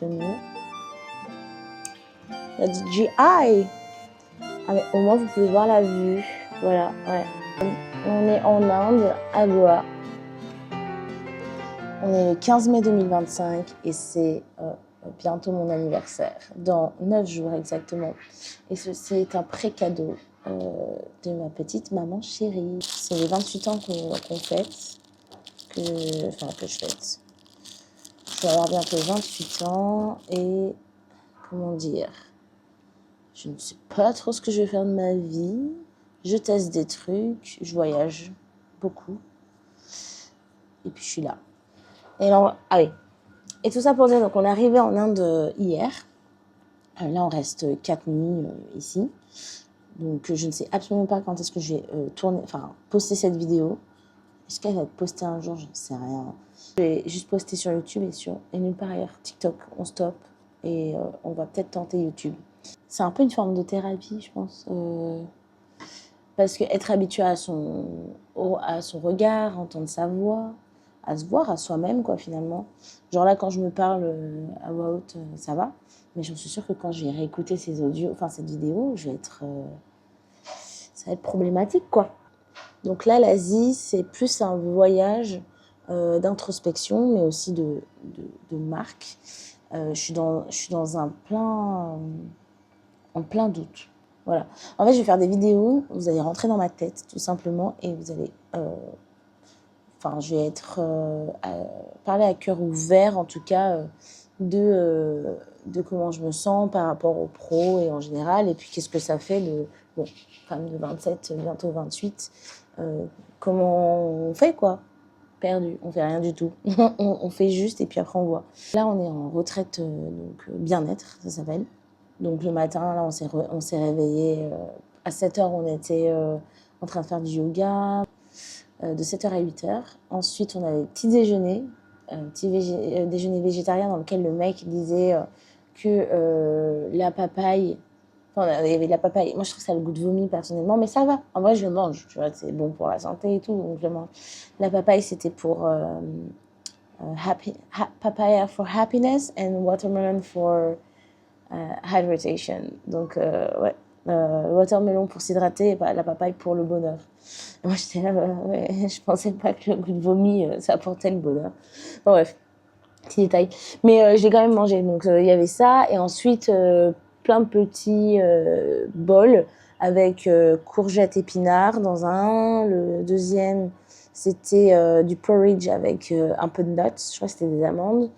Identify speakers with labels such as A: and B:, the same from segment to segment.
A: tenue. Il y a du GI. Ah, mais au moins, vous pouvez voir la vue. Voilà, ouais. On est en Inde, à Goa. On est le 15 mai 2025 et c'est bientôt mon anniversaire, dans 9 jours exactement. Et ceci est un pré-cadeau de ma petite maman chérie. C'est les 28 ans qu'on fête, que je fête. Je vais avoir bientôt 28 ans et, comment dire, je ne sais pas trop ce que je vais faire de ma vie. Je teste des trucs, je voyage beaucoup. Et puis je suis là. Et là, ah oui. Et tout ça pour dire, donc on est arrivé en Inde hier. Là, on reste 4 nuits ici. Donc je ne sais absolument pas quand est-ce que je vais poster cette vidéo. Est-ce qu'elle va être postée un jour? J'en sais rien. Je vais juste poster sur YouTube et nulle part ailleurs. TikTok, on stoppe et on va peut-être tenter YouTube. C'est un peu une forme de thérapie, je pense. Parce qu'être habitué à son regard, entendre sa voix, à se voir à soi-même, quoi, finalement. Genre là, quand je me parle à voix haute, ça va. Mais je suis sûre que quand je vais réécouter cette vidéo, ça va être problématique, quoi. Donc là, l'Asie, c'est plus un voyage d'introspection, mais aussi de marque. Je suis dans en plein doute. Voilà. En fait, je vais faire des vidéos, vous allez rentrer dans ma tête, tout simplement, et vous allez... je vais parler à cœur ouvert, en tout cas, de comment je me sens par rapport aux pros et en général, et puis qu'est-ce que ça fait femme de 27, bientôt 28, comment on fait, quoi. Perdu, on fait rien du tout. on fait juste et puis après on voit. Là, on est en retraite, bien-être, ça s'appelle. Donc le matin, là, on s'est réveillé. À 7h, on était en train de faire du yoga, de 7h à 8h. Ensuite, on avait petit déjeuner, déjeuner végétarien dans lequel le mec disait que la papaye... il y avait de la papaye. Moi, je trouve que ça a le goût de vomi, personnellement, mais ça va. En vrai, je le mange, tu vois, c'est bon pour la santé et tout, donc je le mange. La papaye, c'était pour papaya for happiness and watermelon for hydration. Donc, ouais, le watermelon pour s'hydrater et la papaye pour le bonheur. Et moi, j'étais là, ouais, je pensais pas que le goût de vomi, ça apportait le bonheur. Bon, bref, petit détail. Mais je l'ai quand même mangé. Donc, il y avait ça. Et ensuite, plein de petits bols avec courgettes épinards dans un. Le deuxième, c'était du porridge avec un peu de nuts. Je crois que c'était des amandes.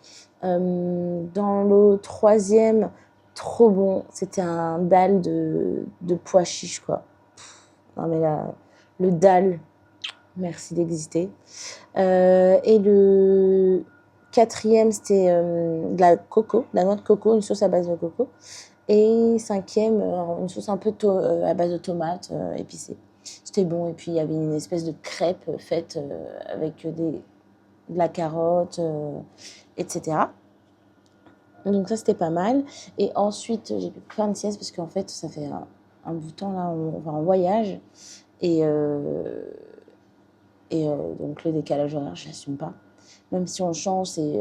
A: Dans le troisième, trop bon, c'était un dal de pois chiches, quoi. Non, mais là, le dal, merci d'exister. Et le quatrième, c'était de la noix de coco, une sauce à base de coco. Et cinquième, une sauce un peu à base de tomates épicée. C'était bon. Et puis, il y avait une espèce de crêpe faite avec de la carotte, etc. Donc ça, c'était pas mal. Et ensuite, j'ai pu faire une sieste parce qu'en fait, ça fait un bout de temps, là, on va en voyage. Et donc, le décalage horaire, je l'assume pas. Même si on change, c'est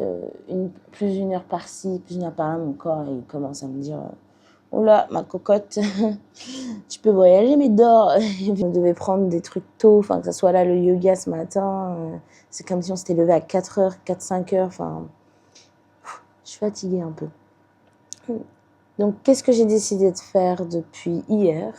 A: plus une heure par-ci, plus une heure par-là, mon corps, il commence à me dire oh là, ma cocotte, tu peux voyager, mais dors. On devait prendre des trucs tôt, que ça soit là le yoga ce matin. C'est comme si on s'était levé à 4h, 4-5h. Je suis fatiguée un peu. Donc, qu'est-ce que j'ai décidé de faire depuis hier?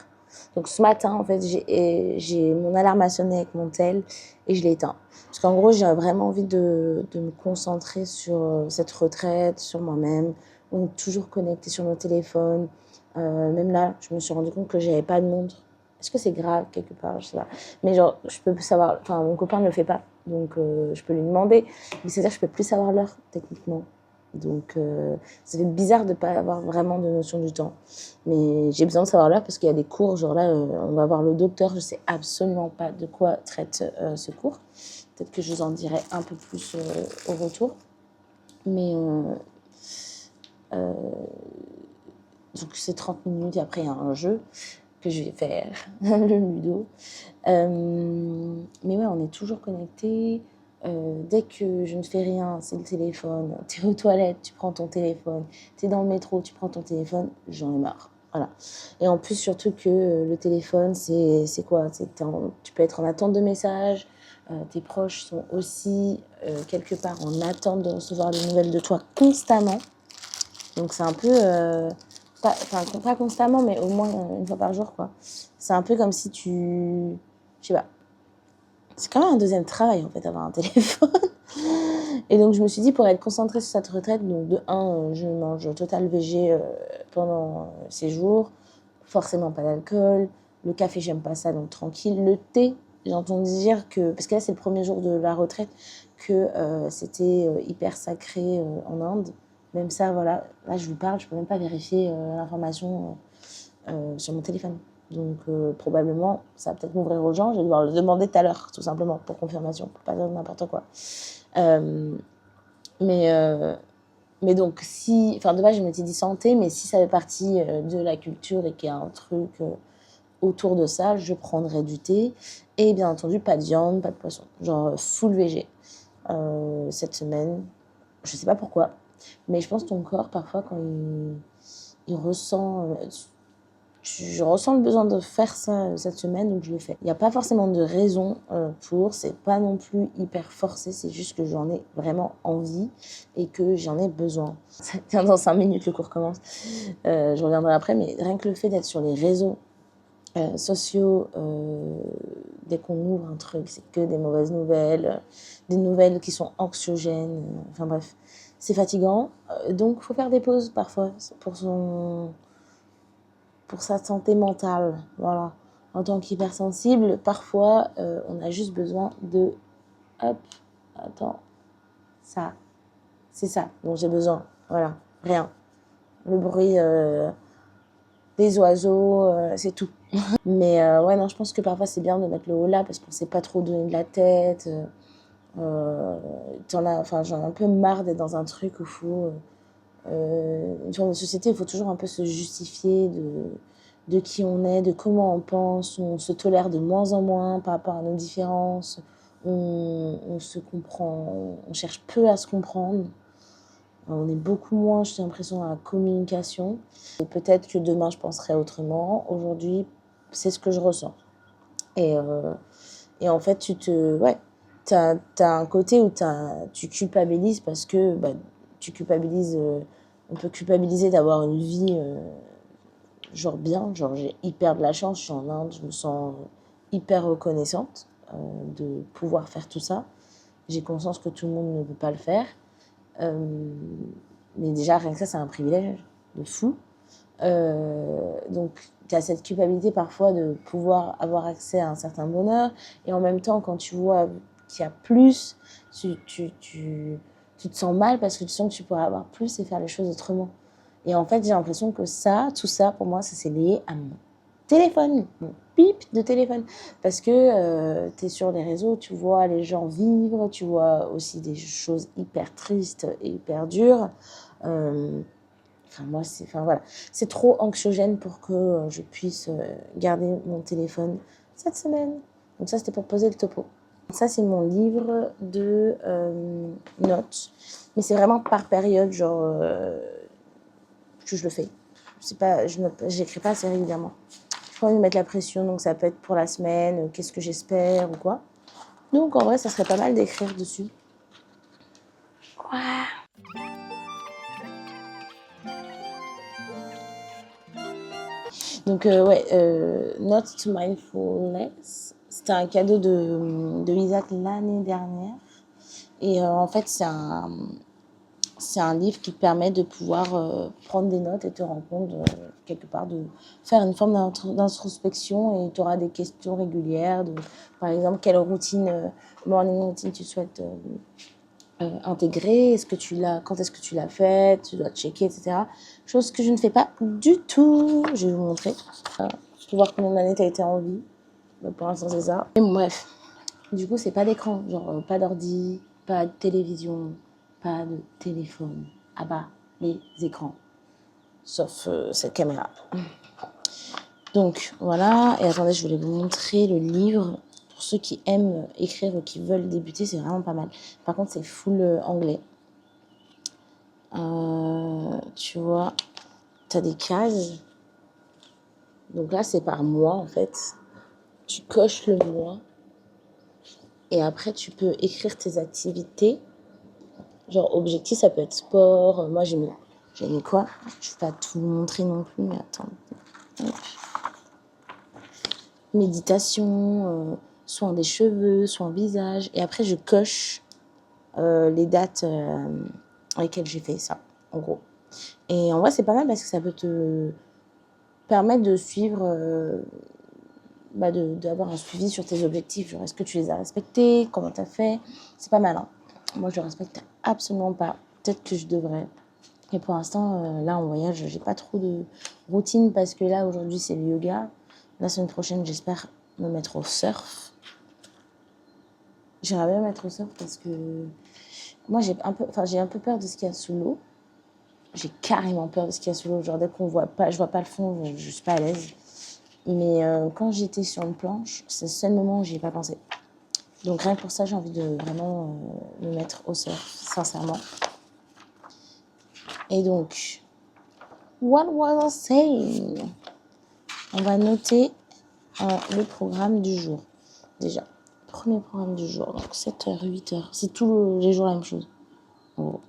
A: Donc, ce matin, en fait, j'ai mon alarme a sonné avec mon tel et je l'ai éteint. Parce qu'en gros, j'ai vraiment envie de me concentrer sur cette retraite, sur moi-même. On est toujours connecté sur nos téléphones. Même là, je me suis rendu compte que j'avais pas de montre. Est-ce que c'est grave quelque part? Je sais pas. Mais genre, je peux savoir... mon copain ne le fait pas. Donc, je peux lui demander. Mais c'est-à-dire que je peux plus savoir l'heure, techniquement. Donc, ça fait bizarre de ne pas avoir vraiment de notion du temps. Mais j'ai besoin de savoir l'heure parce qu'il y a des cours, genre là, on va voir le docteur, je ne sais absolument pas de quoi traite ce cours. Peut-être que je vous en dirai un peu plus au retour. Mais, donc c'est 30 minutes et après, il y a un jeu que je vais faire, le ludo. Mais ouais, on est toujours connectés. Dès que je ne fais rien, c'est le téléphone. T'es aux toilettes, tu prends ton téléphone. T'es dans le métro, tu prends ton téléphone. J'en ai marre. Voilà. Et en plus, surtout que le téléphone, c'est quoi? Tu peux être en attente de messages. Tes proches sont aussi quelque part en attente de recevoir des nouvelles de toi constamment. Donc c'est un peu, pas constamment, mais au moins une fois par jour, quoi. C'est un peu comme si je sais pas, c'est quand même un deuxième travail, en fait, avoir un téléphone. Et donc je me suis dit, pour être concentrée sur cette retraite, donc de je mange total végé pendant ces jours, forcément pas d'alcool, le café j'aime pas ça, donc tranquille, le thé, j'ai entendu dire que, parce que là c'est le premier jour de la retraite, que c'était hyper sacré en Inde. Même ça, voilà, là je vous parle, je peux même pas vérifier l'information sur mon téléphone. Donc probablement, ça va peut-être m'ouvrir aux gens, je vais devoir le demander tout à l'heure, tout simplement, pour confirmation, pour pas dire n'importe quoi. Euh, mais, euh, mais donc, si, enfin de base je m'étais dit santé, mais si ça fait partie de la culture et qu'il y a un truc autour de ça, je prendrais du thé. Et bien entendu, pas de viande, pas de poisson. Genre full végé. Cette semaine, je sais pas pourquoi, mais je pense que ton corps, parfois, quand il ressent... je ressens le besoin de faire ça cette semaine, donc je le fais. Il n'y a pas forcément de raison c'est pas non plus hyper forcé, c'est juste que j'en ai vraiment envie et que j'en ai besoin. Ça tient dans 5 minutes, le cours commence. Je reviendrai après, mais rien que le fait d'être sur les réseaux sociaux, dès qu'on ouvre un truc, c'est que des mauvaises nouvelles, des nouvelles qui sont anxiogènes, enfin bref, c'est fatigant. Donc il faut faire des pauses parfois pour sa santé mentale, voilà. En tant qu'hypersensible, parfois, on a juste besoin de... Hop, attends, ça, c'est ça dont j'ai besoin, voilà, rien. Le bruit des oiseaux, c'est tout. Mais ouais, non, je pense que parfois c'est bien de mettre le haut là parce qu'on sait pas trop donner de la tête. J'en ai un peu marre d'être dans un truc où il faut... une forme de société, il faut toujours un peu se justifier de qui on est, de comment on pense, on se tolère de moins en moins par rapport à nos différences, on se comprend, on cherche peu à se comprendre, on est beaucoup moins, j'ai l'impression, dans la communication. Et peut-être que demain je penserai autrement, aujourd'hui c'est ce que je ressens. Et, en fait, t'as un côté où tu culpabilises parce que tu culpabilises. On peut culpabiliser d'avoir une vie genre bien, genre j'ai hyper de la chance, je suis en Inde, je me sens hyper reconnaissante de pouvoir faire tout ça. J'ai conscience que tout le monde ne peut pas le faire. Mais déjà, rien que ça, c'est un privilège de fou. Donc, tu as cette culpabilité parfois de pouvoir avoir accès à un certain bonheur. Et en même temps, quand tu vois qu'il y a plus, tu te sens mal parce que tu sens que tu pourrais avoir plus et faire les choses autrement. Et en fait, j'ai l'impression que tout ça, pour moi, ça c'est lié à mon téléphone, mon bip de téléphone. Parce que tu es sur les réseaux, tu vois les gens vivre, tu vois aussi des choses hyper tristes et hyper dures. Voilà. C'est trop anxiogène pour que je puisse garder mon téléphone cette semaine. Donc ça, c'était pour poser le topo. Ça, c'est mon livre de notes. Mais c'est vraiment par période, genre, que je le fais. J'écris pas assez régulièrement. Je peux envie de mettre la pression, donc ça peut être pour la semaine, qu'est-ce que j'espère ou quoi. Donc en vrai, ça serait pas mal d'écrire dessus. Quoi? Donc, Note to Mindfulness, c'était un cadeau de Isaac l'année dernière. Et en fait, c'est un livre qui te permet de pouvoir prendre des notes et te rendre compte, quelque part, de faire une forme d'introspection et tu auras des questions régulières. Par exemple, quelle morning routine tu souhaites intégrer, quand est-ce que tu l'as fait, tu dois checker, etc. Chose que je ne fais pas du tout. Je vais vous montrer. Pour voir combien d'années tu as été en vie. Donc, pour l'instant, c'est ça. Et bref, du coup, c'est pas d'écran. Genre, pas d'ordi, pas de télévision, pas de téléphone. Ah bah, les écrans. Sauf cette caméra. Donc, voilà. Et attendez, je voulais vous montrer le livre. ceux qui aiment écrire ou qui veulent débuter, c'est vraiment pas mal. Par contre, c'est full anglais. Tu vois, tu as des cases. Donc là, c'est par mois, en fait. Tu coches le mois. Et après, tu peux écrire tes activités. Genre, objectif, ça peut être sport. Moi, j'ai mis quoi? Je ne vais pas tout montrer non plus, mais attends. Méditation, soin des cheveux, soin visage. Et après, je coche les dates avec lesquelles j'ai fait ça, en gros. Et en vrai, c'est pas mal parce que ça peut te permettre de suivre, d'avoir un suivi sur tes objectifs. Genre, est-ce que tu les as respectés? Comment tu as fait? C'est pas mal, hein. Moi, je ne le respecte absolument pas. Peut-être que je devrais. Et pour l'instant, là, en voyage, j'ai pas trop de routine parce que là, aujourd'hui, c'est le yoga. La semaine prochaine, j'espère me mettre au surf. J'aimerais bien me mettre au surf parce que moi, j'ai un peu peur de ce qu'il y a sous l'eau. J'ai carrément peur de ce qu'il y a sous l'eau. Genre, dès qu'on voit pas, je vois pas le fond, je suis pas à l'aise. Mais quand j'étais sur une planche, c'est le seul moment où j'y ai pas pensé. Donc rien que pour ça, j'ai envie de vraiment me mettre au surf, sincèrement. Et donc, what was I saying? On va noter le programme du jour. Déjà, premier programme du jour, donc 7h, 8h. C'est tous les jours la même chose, en gros.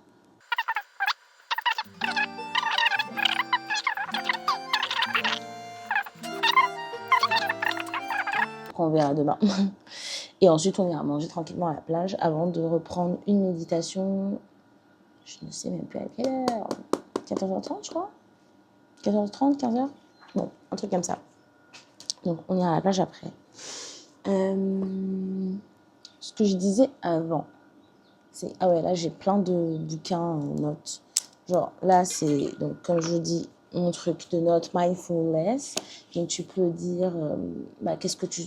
A: On verra demain. Et ensuite, on ira manger tranquillement à la plage avant de reprendre une méditation. Je ne sais même plus à quelle heure. 14h30, je crois. 14h30, 15h. Bon, un truc comme ça. Donc, on ira à la plage après. Ce que je disais avant, c'est... Ah ouais, là, j'ai plein de bouquins, notes. Genre, là, c'est... Donc, comme je dis, mon truc de notes mindfulness. Donc, tu peux dire... qu'est-ce que tu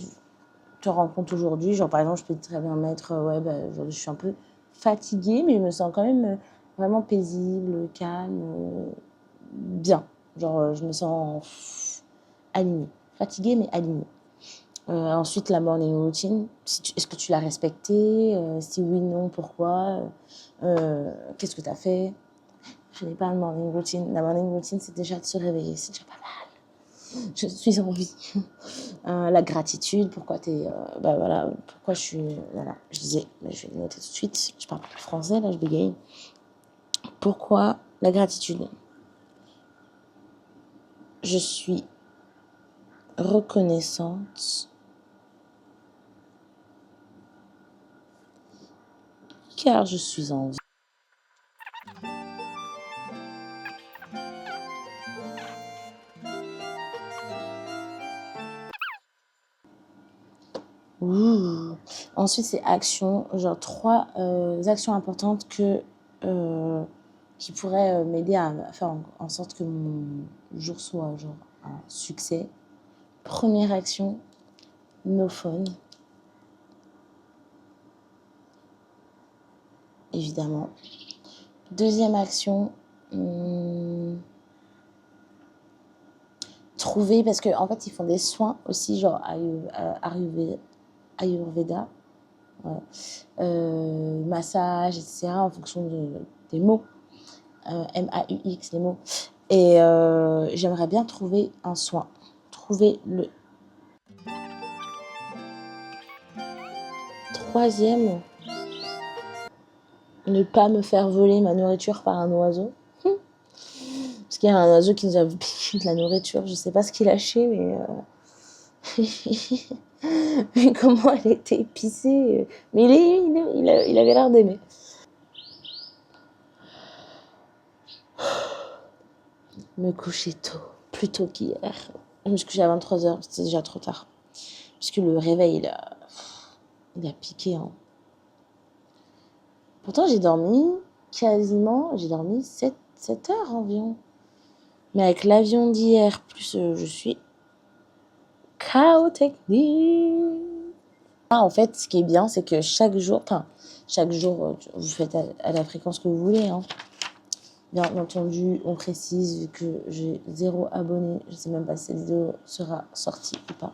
A: te rends compte aujourd'hui? Genre, par exemple, je peux très bien mettre... aujourd'hui, je suis un peu fatiguée, mais je me sens quand même vraiment paisible, calme, bien. Genre, je me sens alignée. Fatiguée, mais alignée. Ensuite, la morning routine. Est-ce que tu l'as respectée? Si oui, non, pourquoi? Qu'est-ce que tu as fait? Je n'ai pas de morning routine. La morning routine, c'est déjà de se réveiller. C'est déjà pas mal. Je suis en vie. La gratitude, pourquoi pourquoi je suis... Voilà, je disais, mais je vais le noter tout de suite. Je parle plus français, là, je bégaye. Pourquoi la gratitude? Je suis reconnaissante car je suis en vie. Ouh. Ensuite, c'est action, genre 3 actions importantes qui pourraient m'aider à faire en sorte que mon jour soit genre un succès. Première action, no phone. Évidemment. Deuxième action, trouver, parce qu'en fait, ils font des soins aussi, genre Ayurveda, ouais. Massage, etc., en fonction des mots. MAUX, les mots. Et j'aimerais bien trouver un soin. Trouver le troisième, ne pas me faire voler ma nourriture par un oiseau. Parce qu'il y a un oiseau qui nous a piqué de la nourriture. Je sais pas ce qu'il a lâché, mais... mais comment elle était épicée. Mais il avait l'air d'aimer. Me coucher tôt, plus tôt qu'hier. Je me suis couchée à 23h, c'était déjà trop tard. Parce que le réveil, il a piqué. Hein. Pourtant, j'ai dormi 7 heures environ. Mais avec l'avion d'hier, plus je suis KO technique. Ah, en fait, ce qui est bien, c'est que chaque jour, vous faites à la fréquence que vous voulez. Hein. Bien entendu, on précise que j'ai 0 abonné. Je ne sais même pas si cette vidéo sera sortie ou pas.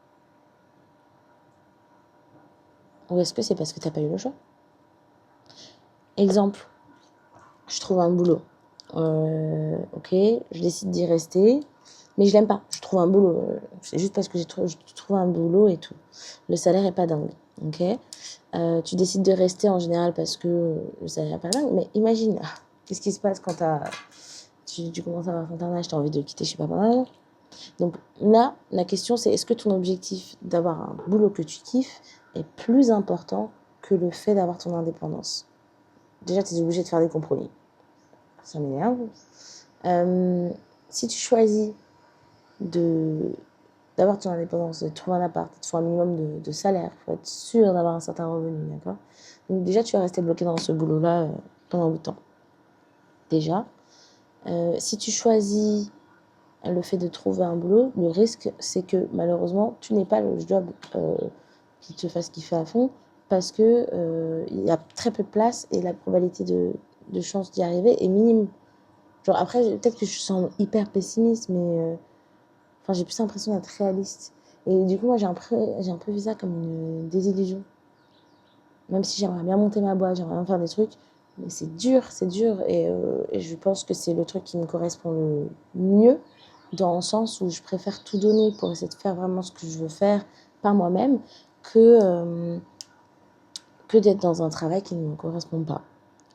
A: Ou est-ce que c'est parce que tu n'as pas eu le choix? Exemple, je trouve un boulot. Ok, je décide d'y rester, mais je l'aime pas. Je trouve un boulot. C'est juste parce que je trouve un boulot et tout. Le salaire est pas dingue. Ok, tu décides de rester en général parce que le salaire est pas dingue. Mais imagine, qu'est-ce qui se passe quand tu commences à avoir ton âge, tu as envie de quitter chez papa. Donc là, la question c'est est-ce que ton objectif d'avoir un boulot que tu kiffes est plus important que le fait d'avoir ton indépendance? Déjà, tu es obligé de faire des compromis. Ça m'énerve. Si tu choisis d'avoir ton indépendance, de trouver un appart, de trouver un minimum de salaire, il faut être sûr d'avoir un certain revenu, d'accord? Donc déjà, tu vas rester bloqué dans ce boulot-là pendant un bout de temps. Déjà. Si tu choisis le fait de trouver un boulot, le risque, c'est que malheureusement, tu n'aies pas le job qui te fasse kiffer à fond parce que il y a très peu de place et la probabilité de chance d'y arriver est minime. Genre après, peut-être que je sens hyper pessimiste, mais enfin, j'ai plus l'impression d'être réaliste. Et du coup, moi, j'ai un peu vu ça comme une désillusion. Même si j'aimerais bien monter ma boîte, j'aimerais bien faire des trucs, mais c'est dur, c'est dur. Et je pense que c'est le truc qui me correspond le mieux, dans le sens où je préfère tout donner pour essayer de faire vraiment ce que je veux faire par moi-même, que, que d'être dans un travail qui ne me correspond pas.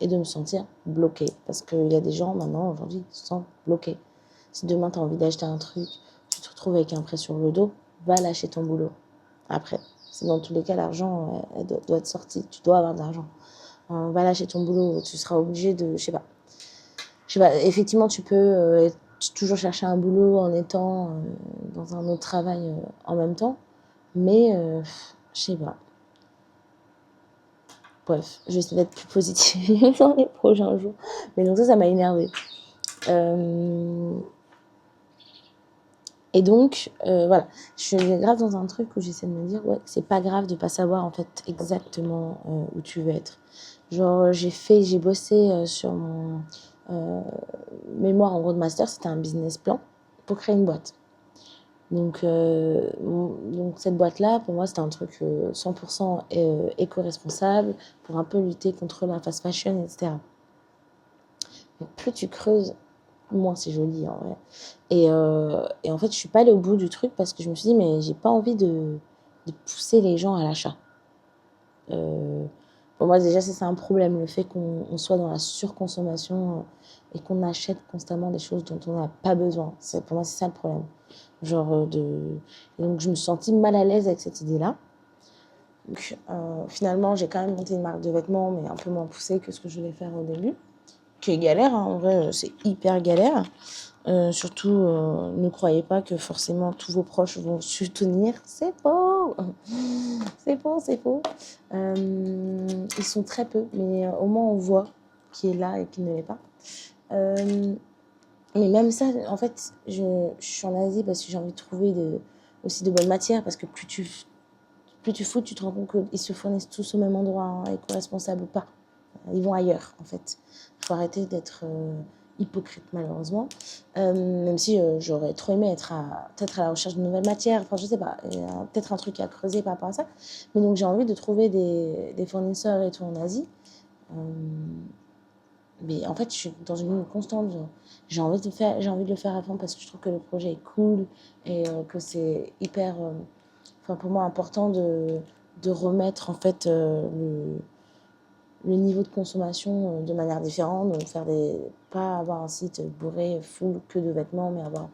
A: Et de me sentir bloquée. Parce qu'il y a des gens, maintenant, aujourd'hui, qui se sentent bloqués. Si demain, tu as envie d'acheter un truc, tu te retrouves avec un prêt sur le dos, va lâcher ton boulot. Après, c'est dans tous les cas, l'argent doit être sorti. Tu dois avoir de l'argent. Va lâcher ton boulot. Tu seras obligé de... Je sais pas. Effectivement, tu peux toujours chercher un boulot en étant dans un autre travail en même temps. Mais, je sais pas. Bref, je vais essayer d'être plus positive dans les prochains jours. Mais donc ça m'a énervée. Et donc, voilà, je suis grave dans un truc où j'essaie de me dire, ouais, c'est pas grave de pas savoir en fait exactement où tu veux être. Genre, j'ai bossé sur mon mémoire en gros de master, c'était un business plan pour créer une boîte. Donc cette boîte-là, pour moi, c'était un truc 100% éco-responsable pour un peu lutter contre la fast fashion, etc. Mais plus tu creuses, moins c'est joli en vrai. Et en fait, je suis pas allée au bout du truc parce que je me suis dit, mais j'ai pas envie de pousser les gens à l'achat. Pour moi, déjà, c'est un problème, le fait qu'on soit dans la surconsommation et qu'on achète constamment des choses dont on n'a pas besoin. Pour moi, c'est ça le problème. Et donc, je me suis sentie mal à l'aise avec cette idée-là. Donc, finalement, j'ai quand même monté une marque de vêtements, mais un peu moins poussée que ce que je voulais faire au début. Qui est galère, hein. En vrai, c'est hyper galère. Surtout, ne croyez pas que forcément tous vos proches vont soutenir. C'est faux. C'est faux, c'est faux. Ils sont très peu, mais au moins on voit qui est là et qui ne l'est pas. Mais même ça, en fait, je suis en Asie parce que j'ai envie de trouver aussi de bonnes matières, parce que plus tu fous, tu te rends compte qu'ils se fournissent tous au même endroit, hein, éco-responsables ou pas. Ils vont ailleurs, en fait. Il faut arrêter d'être hypocrite, malheureusement. Même si j'aurais trop aimé peut-être à la recherche de nouvelles matières. Enfin, je sais pas. Il y a peut-être un truc à creuser par rapport à ça. Mais donc, j'ai envie de trouver des fournisseurs et tout en Asie. Mais en fait, je suis dans une ligne constante. J'ai envie de le faire à fond parce que je trouve que le projet est cool et que c'est hyper, pour moi, important de remettre en fait le niveau de consommation de manière différente. Donc pas avoir un site bourré, full que de vêtements, mais avoir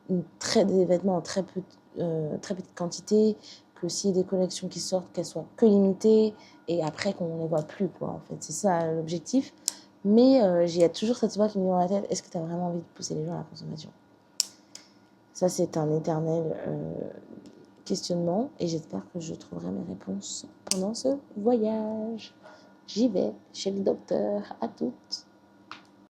A: des vêtements en très petite quantité, que s'il y a des collections qui sortent, qu'elles soient que limitées et après qu'on ne les voit plus, quoi, en fait. C'est ça l'objectif. Mais il y a toujours cette voix qui me dit dans la tête, est-ce que tu as vraiment envie de pousser les gens à la consommation? Ça, c'est un éternel questionnement et j'espère que je trouverai mes réponses pendant ce voyage. J'y vais chez le docteur. À toutes.